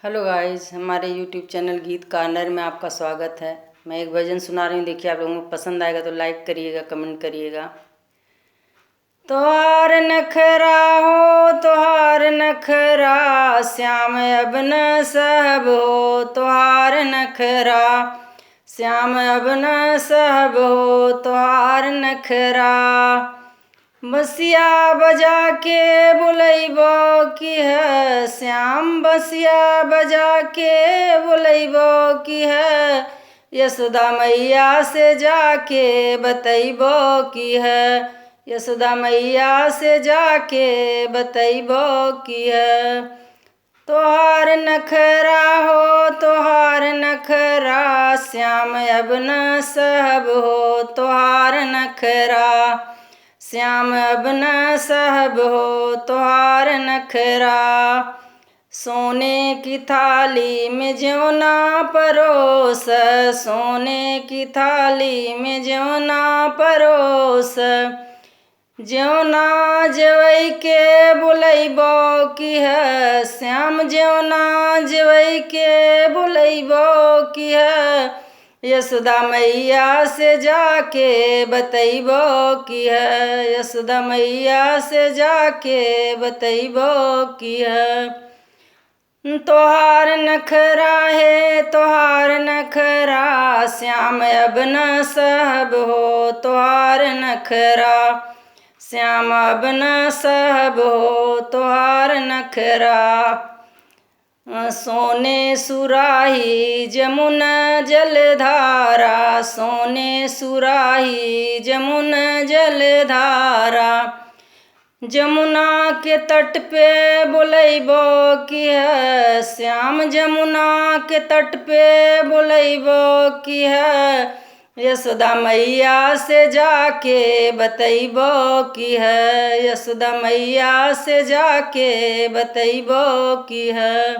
Hello guys, हमारे YouTube channel गीत corner में आपका स्वागत है। मैं एक भजन सुना रही हूँ, देखिए आप लोगों को पसंद आएगा तो लाइक करिएगा, कमेंट करिएगा। तोहार नखरा हो तोहार नखरा, श्याम अब न सहब हो तोहार नखरा, श्याम अब न सहब हो तोहार नखरा। बसिया बजा के बुलैबो की है श्याम, बसिया बजा के बुलैबो की है, यशोदा मैया से जाके बतैबो की है, यशोदा मैया से जाके बतैबो की है। तोहार नखरा हो तोहार नखरा, श्याम अब न सहब हो तोहार नखरा, श्याम अब न सहब हो तोहार नखरा। सोने की थाली में ज्यों ना परोस, सोने की थाली में ज्यों ना परोस, ज्यों ना जवै के बुलैबो की है श्याम, ज्यों ना जवै के बुलैबो की है, यशोदा मैया से जाके बतैबो की है, यशोदा मैया से जाके बतैबो की है। तोहार नखरा है तोहार नखरा, श्याम अब न सहब हो तोहार नखरा, श्याम अब न सहब हो तोहार नखरा। सोने सुराही जमुन जलधारा, सोने सुराही जमुन जलधारा, जमुना के तट पे बुलैबो की है श्याम, जमुना के तट पे बुलैबो की है, यशोदा मैया से जाके बतैबो की है, यशोदा मैया से जाके बतैबो की है।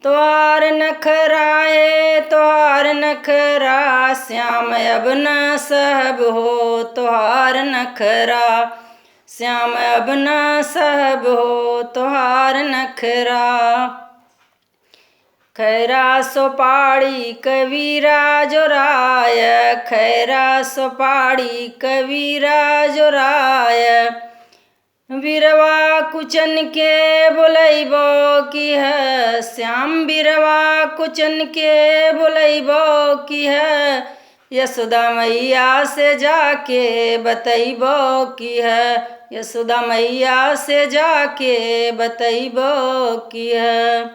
तोहार नखरा है तोहार नखरा, श्याम अब न सहब हो तोहार नखरा, श्याम अब न सहब हो तोहार नखरा। खैरा सोपाड़ी कबीरा जोराय, खैरा सोपाड़ी कबीरा जोराय, बिरवा कुचन के बुलैबो की है श्याम, बिरवा कुचन के बुलैबो की है, यशोदा मैया से जाके बतैबो की है, यशोदा मैया से जाके बतैबो की है।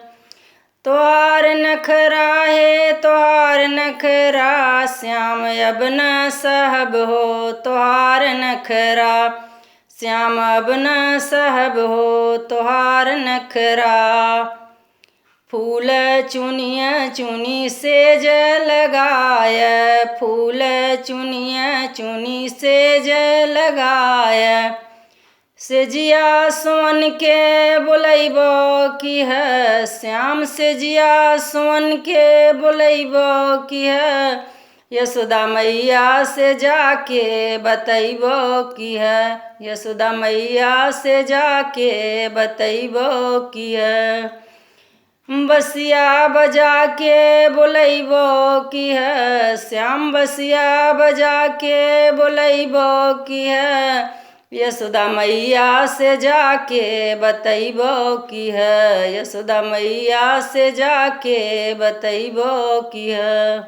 तोहार नखरा है तोहार नखरा, श्याम अब न सहब हो तोहार नखरा, श्याम अब न सहब हो तोहार नखरा। फूल चुनिया चुनी सेज लगाय, फूल चुनिया चुनी सेज लगाय, सेजिया सोन के बुलैबो की है श्याम, सेजिया सोन के बुलैबो की है, यशोदा मैया से जाके बतैबो की है, यशोदा मैया से जाके बतैबो की है। बसिया बजा के बुलैबो की है श्याम, बसिया बजा के बुलैबो की है, यशोदा मैया से जाके बतैबो की है, यशोदा मैया से जाके बतैबो की है।